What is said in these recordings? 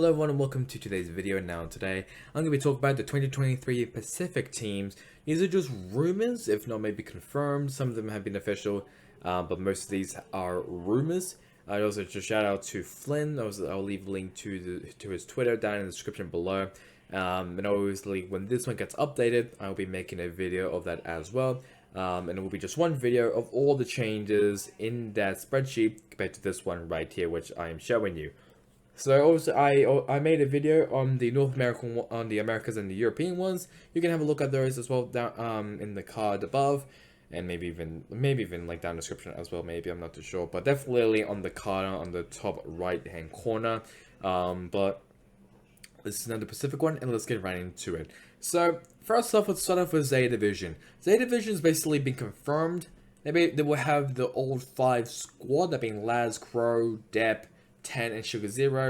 Hello everyone and welcome to today's video. Now today I'm going to be talking about the 2023 Pacific teams. These are just rumors, if not maybe confirmed. Some of them have been official, but most of these are rumors. I also just shout out to Flynn. I'll leave a link to his Twitter down in the description below. And obviously when this one gets updated, I'll be making a video of that as well. And it will be just one video of all the changes in that spreadsheet compared to this one right here, which I am showing you. So also I made a video on the North American, on the Americas and the European ones. You can have a look at those as well down in the card above, and maybe even like down in the description as well. Maybe, I'm not too sure, but definitely on the card on the top right hand corner. But this is now the Pacific one, and let's get right into it. So first off, let's start off with ZETA Division. ZETA Division has basically been confirmed. They will have the old 5 squad, that being Laz, Crow, Depp, 10 and Sugar Zero,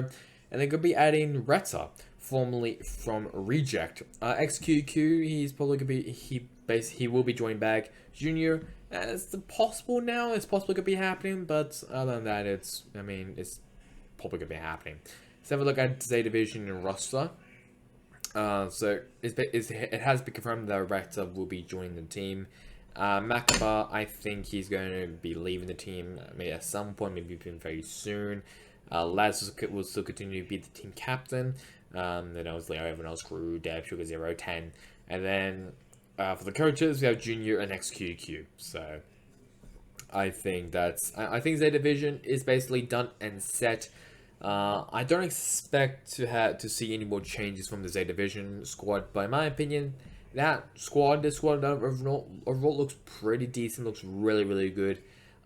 and they're going to be adding Reta, formerly from Reject. XQQ, he's probably going to be, he will be joining back. Junior, it's possible now, it's possibly going to be happening, but other than that, it's probably going to be happening. Let's have a look at ZETA Division and roster. So it has been confirmed that Reta will be joining the team. markL, I think he's going to be leaving the team maybe at some point, maybe even very soon. Laz will still continue to be the team captain. Then obviously everyone else, Crew, Deb, Sugar Zero, 10. And then for the coaches, we have Junior and XQQ. So I think ZETA Division is basically done and set. I don't expect to see any more changes from the ZETA Division squad, but in my opinion, this squad overall looks pretty decent. Looks really good.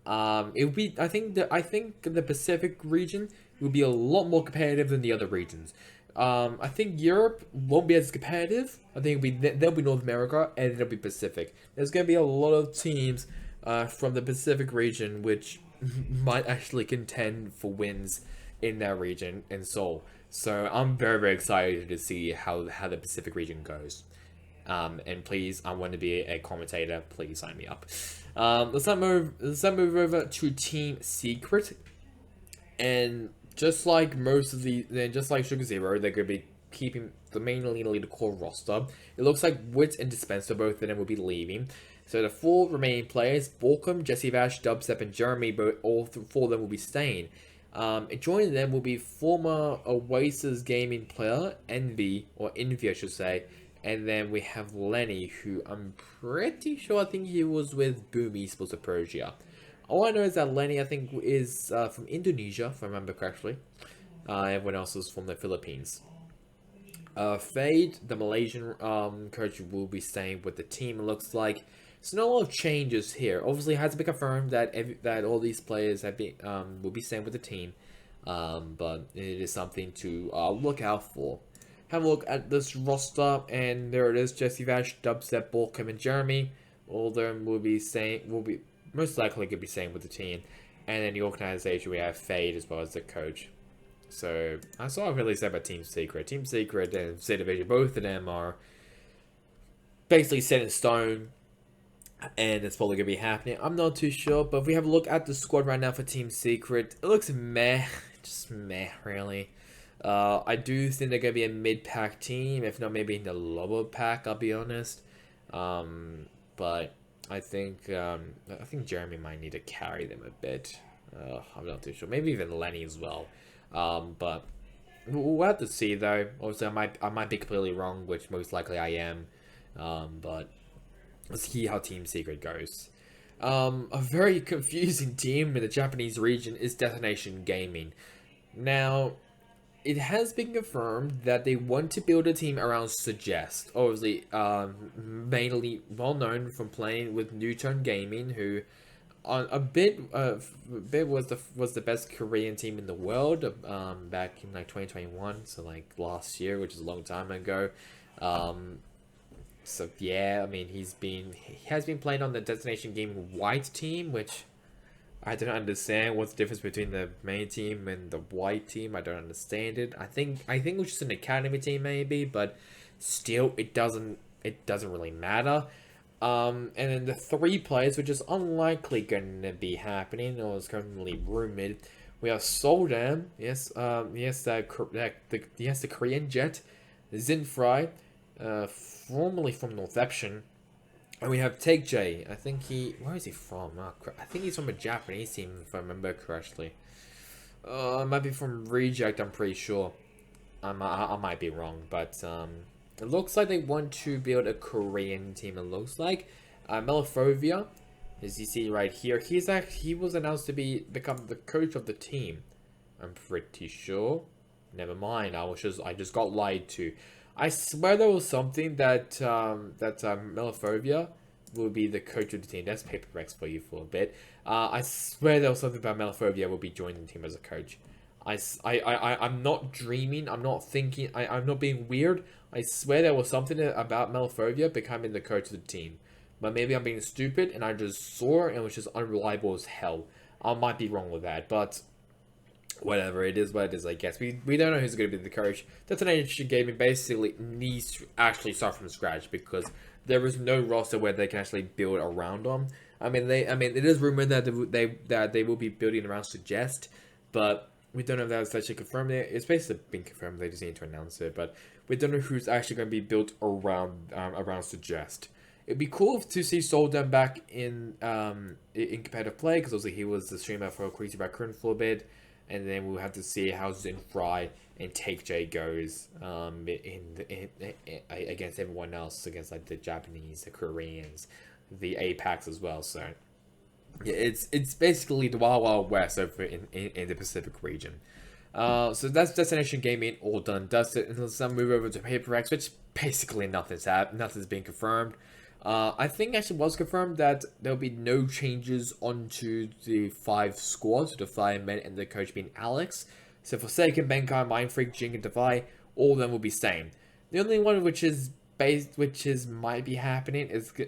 It would be, I think the Pacific region will be a lot more competitive than the other regions. I think Europe won't be as competitive. I think there'll be North America and there'll be Pacific. There's gonna be a lot of teams from the Pacific region which might actually contend for wins in that region in Seoul. So I'm very excited to see how the Pacific region goes. And please, I want to be a commentator. Please sign me up. Let's not move over to Team Secret. And just like Sugar Zero, they're gonna be keeping mainly the core roster. It looks like Wit and Dispenser, both of them will be leaving. So the 4 remaining players, Borkum, Jesse Vash, Dubstep, and Jeremy, but all 4 of them will be staying. Joining them will be former Oasis gaming player, Envy I should say. And then we have Lenny, who I'm pretty sure, I think he was with Boom Esports of Persia. All I know is that Lenny, I think, is from Indonesia, if I remember correctly. Everyone else is from the Philippines. Fade, the Malaysian coach, will be staying with the team, it looks like. So not a lot of changes here. Obviously, it has to be confirmed that all these players will be staying with the team. But it is something to look out for. Have a look at this roster, and there it is: Jesse Vash, Dubstep, Borkum, and Jeremy. All of them will be most likely going to be staying with the team. And then the organization, we have Fade as well as the coach. So that's all I really say about Team Secret. Team Secret and ZETA Division, both of them are basically set in stone, and it's probably going to be happening. I'm not too sure, but if we have a look at the squad right now for Team Secret, it looks meh, just meh, really. I do think they're going to be a mid-pack team, if not maybe in the lower pack, I'll be honest. But I think Jeremy might need to carry them a bit. I'm not too sure.Maybe even Lenny as well. But we'll have to see, though. Obviously, I might be completely wrong, which most likely I am. But let's see how Team Secret goes. A very confusing team in the Japanese region is Detonation Gaming. Now, it has been confirmed that they want to build a team around Suggest. Obviously, mainly well known from playing with Newton Gaming, who on a bit was the best Korean team in the world back in like 2021, so like last year, which is a long time ago. So yeah, I mean he has been playing on the Detonation Gaming white team, which I don't understand what's the difference between the main team and the white team. I don't understand it. I think it was just an academy team maybe, but still it doesn't really matter. And then the 3 players, which is unlikely going to be happening, or is currently rumored, We have Soldam, yes, the Korean Jet, Zinfry, formerly from Northampton, and we have Take J. I think where is he from? Oh, I think he's from a Japanese team, if I remember correctly. It might be from Reject, I'm pretty sure. I might be wrong, but it looks like they want to build a Korean team. It looks like Melifovia, as you see right here, he was announced to become the coach of the team. I'm pretty sure. Never mind. I just got lied to. I swear there was something that Melifovia will be the coach of the team. That's Paper Rex for you for a bit. I swear there was something about Melifovia will be joining the team as a coach. I'm not dreaming. I'm not thinking. I'm not being weird. I swear there was something about Melifovia becoming the coach of the team. But maybe I'm being stupid and I just saw it and it was just unreliable as hell. I might be wrong with that, but whatever, it is what it is, I guess. We don't know who's going to be the coach. Detonation Gaming basically needs to actually start from scratch because there is no roster where they can actually build around them. I mean, it is rumored that they will be building around Suggest, but we don't know if that's actually confirmed yet. It's basically been confirmed. They just need to announce it, but we don't know who's actually going to be built around Suggest. It'd be cool to see Soldan back in competitive play because obviously he was the streamer for Crazy Raccoon for a bit, and then we'll have to see how Zinfry and Take J goes against everyone else, against like the Japanese, the Koreans, the Apex as well. So yeah, it's basically the Wild Wild West over in the Pacific region. So that's Destination Gaming all done and dusted. And let's move over to PaperX, which basically nothing's been confirmed. I think actually was confirmed that there'll be no changes onto the 5 squads, the 5 men and the coach being Alex. So for Forsaken, Benkai, Mindfreak, Jing, and Defy, all of them will be same. The only one which might be happening is they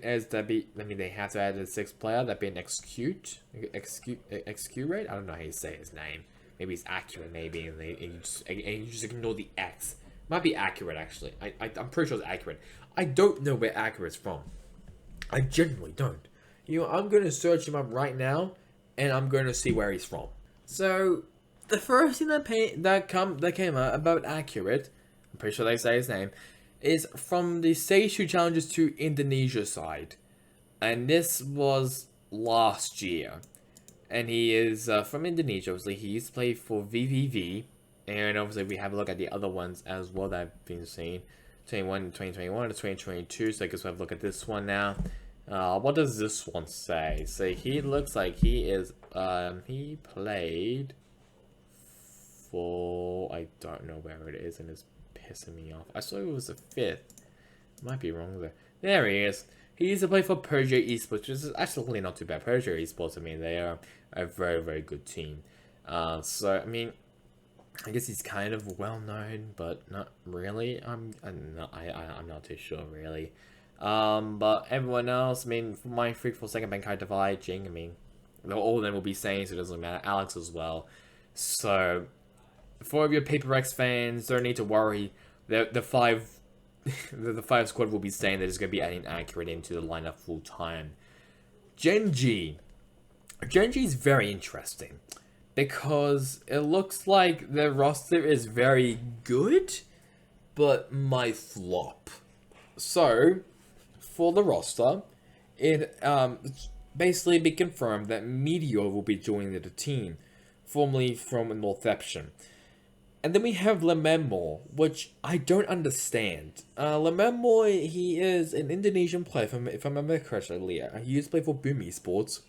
have to add a 6th player, that being Execute, right? I don't know how you say his name. Maybe it's accurate, maybe, and you just ignore the X. Might be accurate actually. I'm pretty sure it's accurate. I don't know where accurate's from. I genuinely don't. You know, I'm gonna search him up right now, and I'm gonna see where he's from. So, the first thing that came out about accurate, I'm pretty sure they say his name, is from the Stage 2 challenges to Indonesia side, and this was last year. And he is from Indonesia. Obviously, he used to play for VVV, and obviously we have a look at the other ones as well that I've been seeing. 2021 to 2022, so I guess we'll have a look at this one now. What does this one say? So he looks like he is, he played for, I don't know where it is, and it's pissing me off. I saw it was the 5th. Might be wrong there. There he is. He used to play for Persia Esports, which is actually not too bad. Persia Esports, I mean, they are a very, very good team. So, I mean, I guess he's kind of well known, but not really. I'm not too sure really. But everyone else, I mean, for my freak for second Benkai Divide, Jing, I mean, all of them will be saying, so it doesn't matter. Alex as well. So, for your Paper X fans, don't need to worry. The 5 squad will be saying they're just going to be adding accurate into the lineup full time. GEN.G. GEN.G is very interesting, because it looks like their roster is very good, but might flop. So, for the roster, it basically be confirmed that Meteor will be joining the team, formerly from Northampton. And then we have Lememor, which I don't understand. Lememor, he is an Indonesian player, if I remember correctly. He used to play for Boom Esports.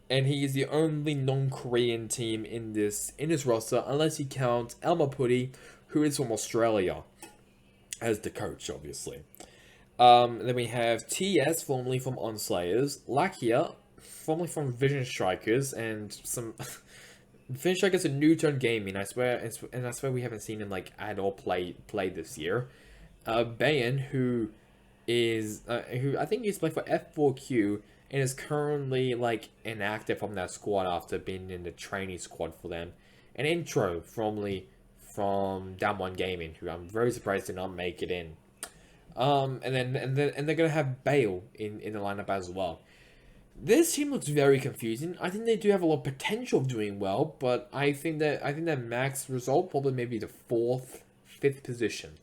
And he is the only non-Korean team in this roster, unless you count Elmer Putty, who is from Australia, as the coach, obviously. Then we have TS, formerly from Onslayers, Lakia, formerly from Vision Strikers, and some Vision Strikers and Newton Gaming. I swear we haven't seen him like at all play this year. Bayan, who I think he's played for F4Q. And is currently, like, inactive from that squad after being in the training squad for them. And Intro, formerly from Down One Gaming, who I'm very surprised did not make it in. And they're gonna have Bale in the lineup as well. This team looks very confusing. I think they do have a lot of potential of doing well, but I think that max result probably maybe the fourth, fifth position.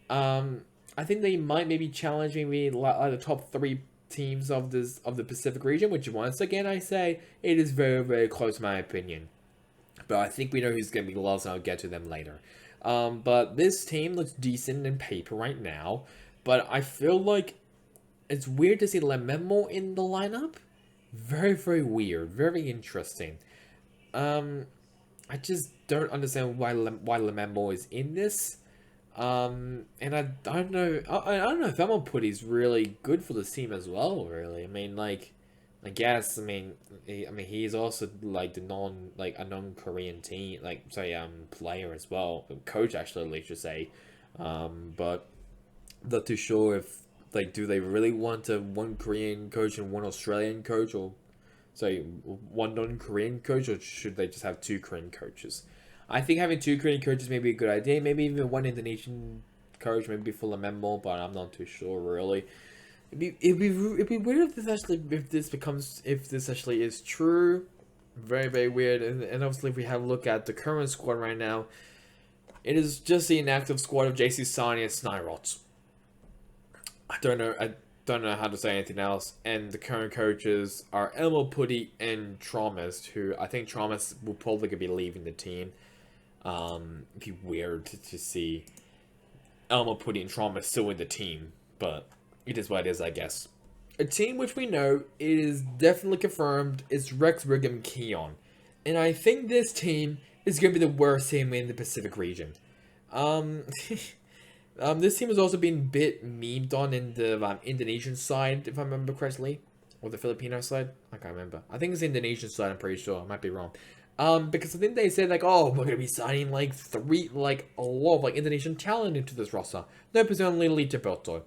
I think they might maybe challenge maybe like the top three teams of the Pacific region, which once again I say it is very very close in my opinion. But I think we know who's going to be lost, and I'll get to them later. But this team looks decent in paper right now, but I feel like it's weird to see Lememo in the lineup. Very, very weird. Very interesting. Um, I just don't understand why Lememo is in this. And I don't know. I don't know if Putty's really good for this team as well. Really, I mean, like, I guess. He's also like a non-Korean team, like sorry, player as well, coach actually, let's just say. But not too sure if like do they really want one Korean coach and one Australian coach, or sorry, one non-Korean coach, or should they just have two Korean coaches? I think having two Korean coaches may be a good idea. Maybe even one Indonesian coach, maybe for Lamembo, but I'm not too sure really. It'd be weird if this actually is true. Very very weird. And obviously if we have a look at the current squad right now, it is just the inactive squad of JC Sani and Snyrot. I don't know how to say anything else. And the current coaches are Elmo Putty and Traumas, who I think Traumas will probably be leaving the team. It'd be weird to see Elmo Putty and Traumas still in the team, but it is what it is, I guess. A team which we know is definitely confirmed is Regum Qeon. And I think this team is going to be the worst team in the Pacific region. This team has also been a bit memed on in the Indonesian side, if I remember correctly. Or the Filipino side? I can't remember. I think it's the Indonesian side, I'm pretty sure. I might be wrong. Because I think they said, like, oh, we're going to be signing, like, a lot of, like, Indonesian talent into this roster. No, but only Deporto.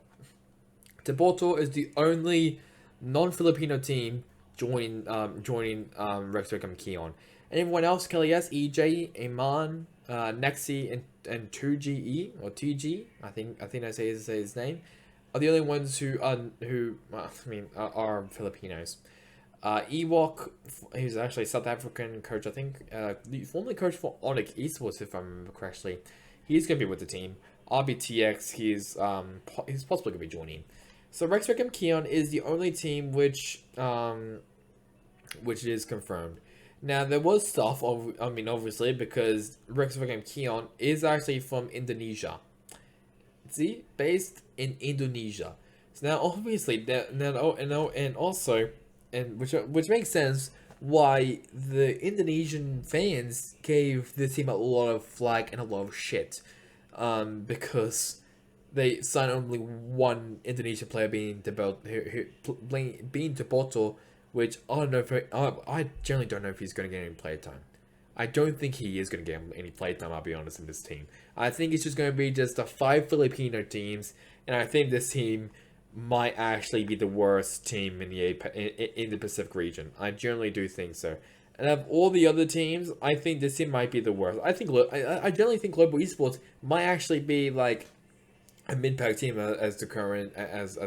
Deporto is the only non-Filipino team joining Regum Qeon. And everyone else, Kelly's, EJ, Iman, Nexi, and 2GE or TG, I think I say his name, are the only ones who are Filipinos. Ewok, he's actually a South African coach, I think. The formerly coach for Talon Esports, if I remember correctly. He's gonna be with the team. RBTX, he's possibly gonna be joining. So Regum Qeon is the only team which is confirmed. Now, there was stuff, obviously, because Regum Qeon is actually from Indonesia. See? Based in Indonesia. So now, obviously, which makes sense why the Indonesian fans gave this team a lot of flack and a lot of shit. Because they signed only one Indonesian player being Deporto, which I don't know if I generally don't know if he's going to get any playtime. I don't think he is going to get any playtime, I'll be honest, in this team. I think it's just going to be just the 5 Filipino teams, and I think this team might actually be the worst team in the Pacific region. I generally do think so. And of all the other teams, I think this team might be the worst. I generally think Global Esports might actually be like a mid-pack team as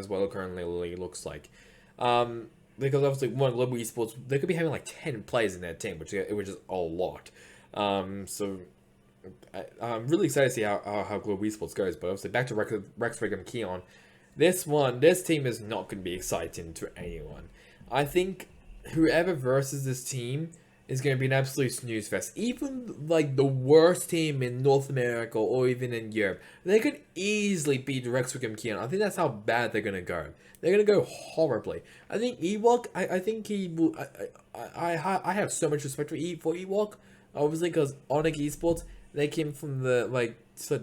well currently looks like. Because obviously, Global Esports, they could be having like 10 players in that team, which is a lot. So I'm really excited to see how Global Esports goes. But obviously, back to Regum Qeon, this team is not going to be exciting to anyone. I think whoever versus this team is going to be an absolute snooze fest. Even like the worst team in North America or even in Europe, they could easily beat Regum Qeon. I think that's how bad they're going to go. They're going to go horribly. I think Ewok, I think he will. I have so much respect for Ewok, obviously, because Talon Esports, they came from the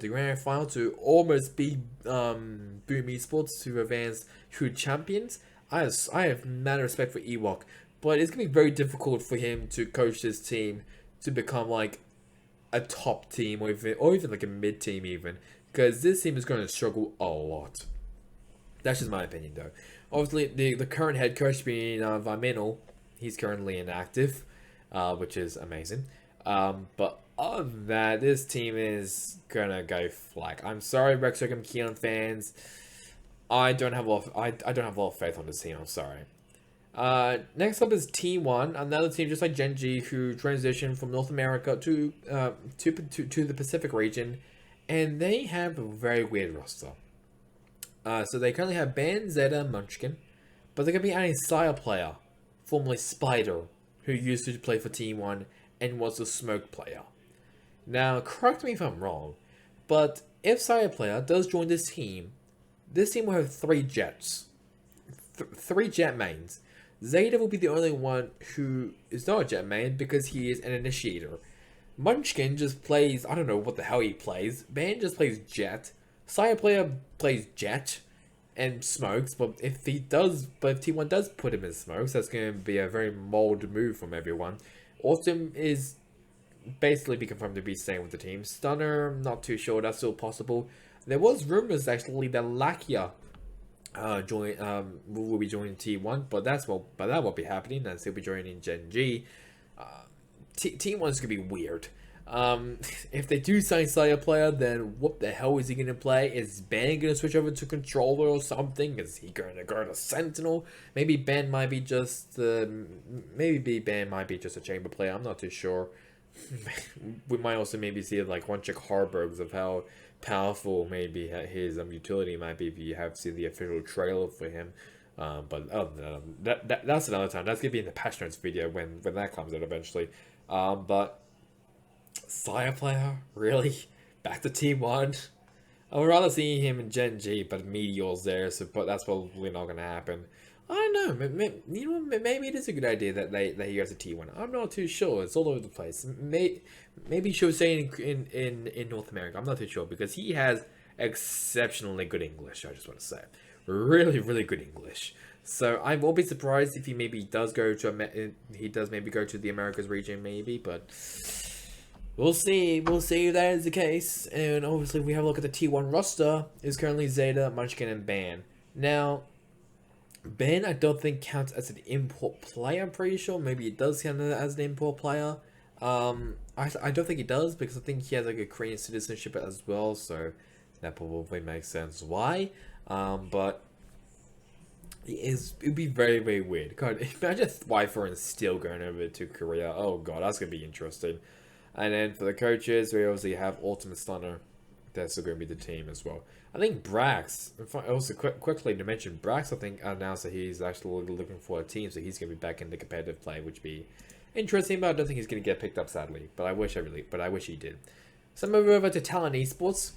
grand final to almost beat Boom Esports to advance to champions. I have mad respect for Ewok, but it's gonna be very difficult for him to coach this team to become like a top team or even like a mid team even, because this team is going to struggle a lot. That's just my opinion though. Obviously, the current head coach being Vamino, he's currently inactive, which is amazing. But other than that, this team is gonna go flag. I'm sorry, Regum Qeon fans. I don't have a lot of faith on this team. I'm sorry. Next up is T1, another team just like Gen.G who transitioned from North America to the Pacific region, and they have a very weird roster. So they currently have Ban, ZETA, Munchkin, but they're gonna be adding Sire player, formerly Spider, who used to play for T1 and was a smoke player. Now, correct me if I'm wrong, but if Sire player does join this team will have 3 jets, 3 jet mains. Zeta will be the only one who is not a jet main because he is an initiator. Munchkin just plays, I don't know what the hell he plays. Ban just plays jet. Sire player plays jet and smokes, but if T1 does put him in smokes, that's going to be a very mold move from everyone. Autumn is basically be confirmed to be staying with the team. Stunner, not too sure, that's still possible. There was rumors actually that Lakia will be joining T1, but that won't be happening, as he'll be joining Gen.G. T1's gonna be weird. If they do sign Sire player, then what the hell is he gonna play? Is Ben gonna switch over to controller or something? Is he gonna go to Sentinel? Maybe Ben might be just a chamber player. I'm not too sure. We might also maybe see like one check Harburgs of how powerful maybe his utility might be if you have seen the official trailer for him. But that's another time. That's gonna be in the patch notes video when that comes out eventually. But Sire player, really? Back to T1? I would rather see him in Gen.G, but Meteor's there, but that's probably not gonna happen. I don't know. Maybe it is a good idea that he goes to T1. I'm not too sure. It's all over the place. Maybe she'll stay in North America. I'm not too sure because he has exceptionally good English. I just want to say, really, really good English. So I will be surprised if he maybe does go to the Americas region, maybe, but we'll see. We'll see if that is the case. And obviously, if we have a look at the T1 roster, is currently Zeta, Munchkin, and Ban. Now, Ben, I don't think counts as an import player. I'm pretty sure. Maybe it does count as an import player. I don't think it does because I think he has like a Korean citizenship as well. So that probably makes sense why. But it'd be very, very weird. God, imagine Thwifer and Steel going over to Korea. Oh god, that's gonna be interesting. And then for the coaches, we obviously have Ultimate Stunner. That's still going to be the team as well. I think Brax, also quickly to mention, Brax I think announced that he's actually looking for a team, so he's going to be back in the competitive play, which would be interesting, but I don't think he's going to get picked up sadly. But I wish he did. So move over to Talon Esports,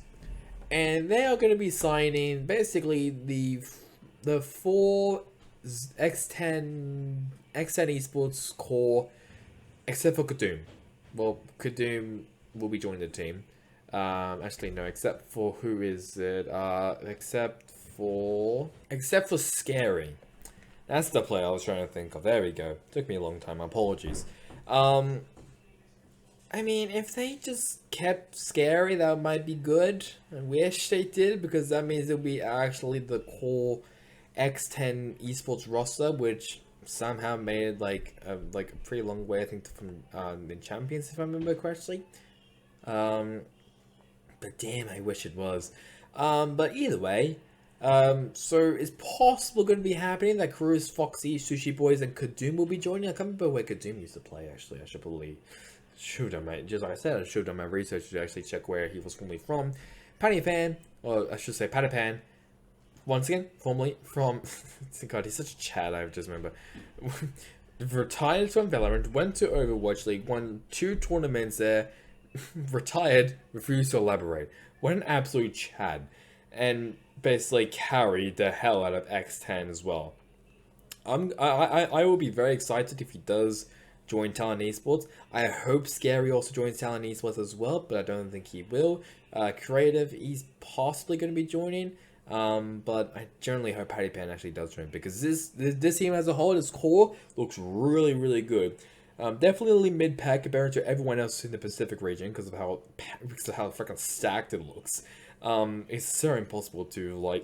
and they are going to be signing basically the 4 X10 Esports core, except for Kadum. Well, Kadum will be joining the team. Actually no, except for who is it? Except for Scary. That's the player I was trying to think of. There we go. Took me a long time. Apologies. I mean, if they just kept Scary, that might be good. I wish they did, because that means it'll be actually the core X10 Esports roster, which somehow made it like a pretty long way, I think, from the champions, if I remember correctly. But damn, I wish it was. But either way, so it's possible going to be happening that Cruz, Foxy, Sushi Boys, and Kadum will be joining. I can't remember where Kadum used to play, actually. I should probably just like I said, I should have done my research to actually check where he was formerly from. Patty Pan, or I should say Patapan, once again, formerly from... God, he's such a chat, I just remember. Retired from Valorant, went to Overwatch League, won 2 tournaments there, retired, refused to elaborate. What an absolute Chad. And basically carried the hell out of X10 as well. I will be very excited if he does join Talon Esports. I hope Scary also joins Talon Esports as well, but I don't think he will. Creative, he's possibly going to be joining. But I generally hope Patty Pan actually does join, because this team as a whole, this core, looks really, really good. Definitely mid-pack compared to everyone else in the Pacific region because of how freaking stacked it looks. It's so impossible to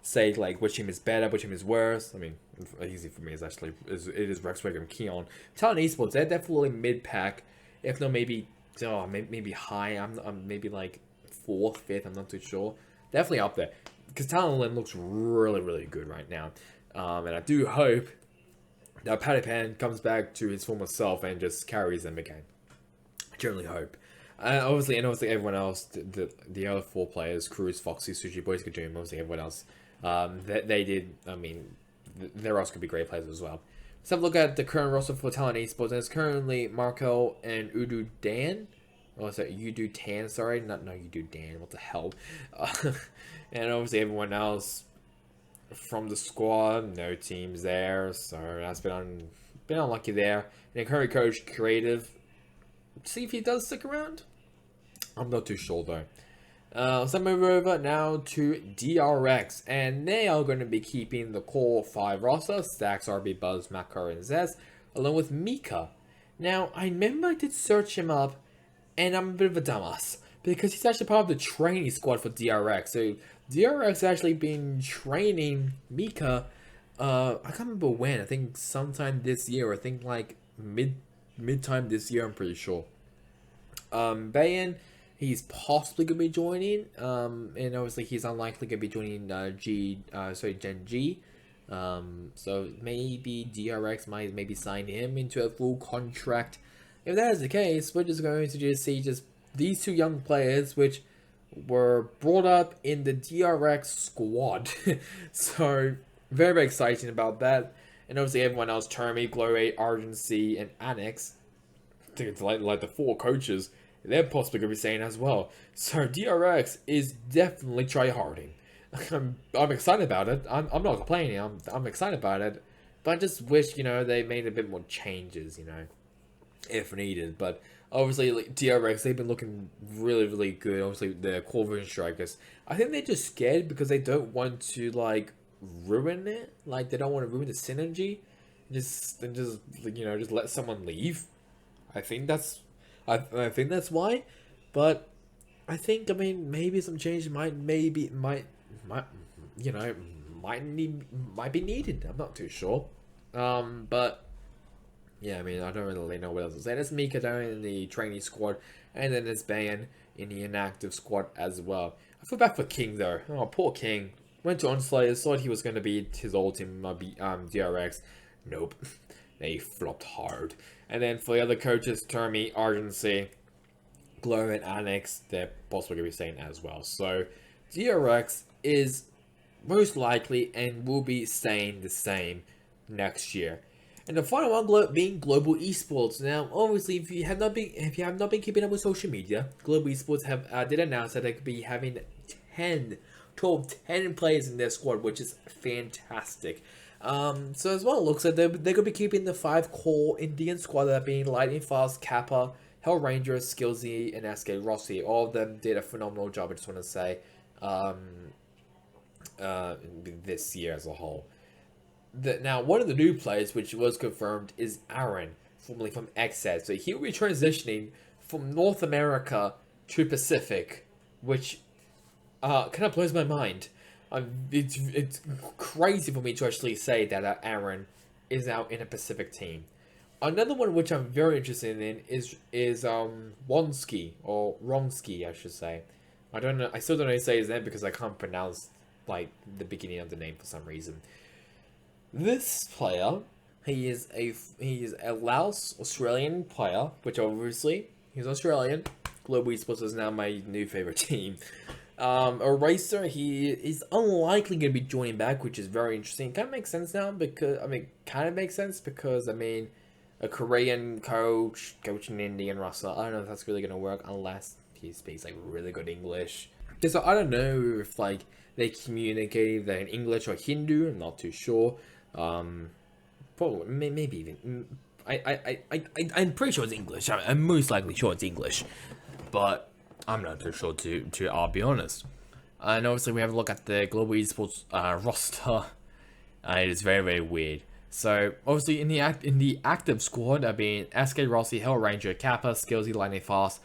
say which team is better, which team is worse. I mean, easy for me is actually Regum Qeon. Talon Esports, they're definitely mid-pack, if not maybe high. I'm maybe like 4th, 5th. I'm not too sure. Definitely up there because Talon looks really, really good right now, and I do hope Now Patty Pan comes back to his former self and just carries them again. I generally hope. Obviously everyone else, the other 4 players, Cruz, Foxy, Sushi Boys, Kajum, obviously everyone else, they did, I mean, their else could be great players as well. Let's have a look at the current roster for Talon Esports, and it's currently markL and Udu Dan. Oh, sorry, Udu Tan, sorry, no, Udu Dan, what the hell. And obviously everyone else from the squad, no teams there, so that's been unlucky there. And current coach, Creative, see if he does stick around. I'm not too sure though. Let's move over now to DRX, and they are going to be keeping the core 5 roster: Stacks, RB, Buzz, markL, and Zez, along with Mika. Now, I remember I did search him up, and I'm a bit of a dumbass, because he's actually part of the training squad for DRX. So, DRX actually been training Mika, I can't remember when, I think sometime this year, I think like mid-time this year, I'm pretty sure. Bayan, he's possibly going to be joining, and obviously he's unlikely going to be joining GEN.G. So maybe DRX might maybe sign him into a full contract. If that is the case, we're just going to just see these 2 young players, which were brought up in the DRX squad. So very, very exciting about that. And obviously everyone else, Termi, Glow8, Argency, and Annex, it's like the 4 coaches, they're possibly going to be saying as well. So DRX is definitely tryharding. I'm excited about it. I'm not complaining. I'm excited about it. But I just wish, you know, they made a bit more changes, you know, if needed. But obviously, like, DRX, they've been looking really, really good. Obviously, the core version strikers, I think they're just scared because they don't want to, like, ruin it. Like, they don't want to ruin the synergy. Just you know, just let someone leave. I think that's why. But I think, I mean, maybe some change might you know, might be needed. I'm not too sure. But yeah, I mean, I don't really know what else to say. There's Mika down in the training squad, and then there's Bayan in the inactive squad as well. I feel bad for King though. Oh, poor King. Went to Onslayers, thought he was gonna be his old team, DRX. Nope. They flopped hard. And then for the other coaches, Termi, Argency, Glow, and Annex, they're possibly going to be staying as well. So, DRX is most likely and will be staying the same next year. And the final one being Global Esports. Now, obviously, if you have not been keeping up with social media, Global Esports did announce that they could be having 10 players in their squad, which is fantastic. So as well, it looks like they're going to be keeping the 5 core Indian squad that are being Lightning Fast, Kappa, Hellranger, Skillsy, and SK Rossi. All of them did a phenomenal job, I just want to say, this year as a whole. Now, one of the new players, which was confirmed, is Aaron, formerly from XZ. So he'll be transitioning from North America to Pacific, which kind of blows my mind. It's crazy for me to actually say that Aaron is now in a Pacific team. Another one which I'm very interested in is Wonsky, or Wronsky, I should say. I don't know. I still don't know how to say his name because I can't pronounce like the beginning of the name for some reason. This player, he is a Laos Australian player, which obviously he's Australian. Global Esports is now my new favorite team. Eraser, he is unlikely going to be joining back, which is very interesting. Kind of makes sense now because, I mean, a Korean coach coaching Indian wrestler, I don't know if that's really going to work unless he speaks, like, really good English. So I don't know if, like, they communicate either in English or Hindu, I'm not too sure. Probably, maybe even, I'm pretty sure it's English. I'm most likely sure it's English. But I'm not too sure I'll be honest. And obviously we have a look at the Global Esports roster. It is very, very weird. So obviously in the active squad, I mean SK Rossi, Hellranger, Kappa, Skillsy, Lightning Fast,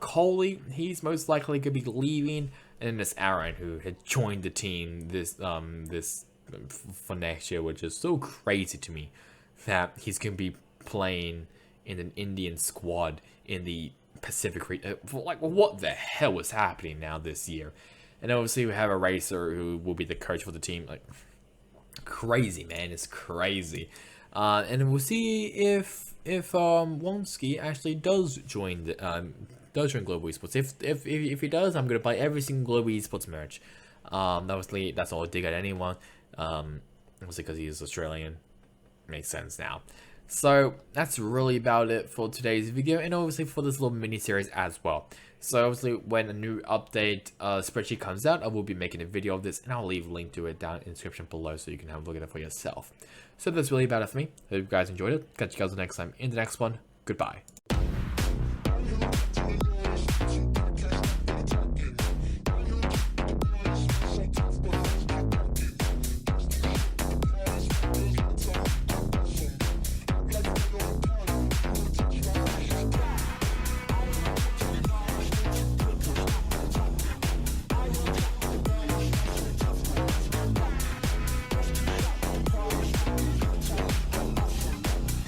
Coley, he's most likely gonna be leaving, and then there's Aaron who had joined the team this for next year, which is so crazy to me that he's gonna be playing in an Indian squad in the Pacific region. Like, what the hell is happening now this year? And obviously we have a racer who will be the coach for the team. Like, crazy, man, it's crazy. And we'll see if Wonski actually does join Global Esports. If he does, I'm gonna buy every single Global Esports merch. Obviously that's all a dig at anyone. Obviously because he's Australian, makes sense now. So that's really about it for today's video, and obviously for this little mini series as well. So obviously when a new update spreadsheet comes out, I will be making a video of this, and I'll leave a link to it down in the description below so you can have a look at it for yourself. So that's really about it for me. Hope you guys enjoyed it. Catch you guys next time in the next one. Goodbye.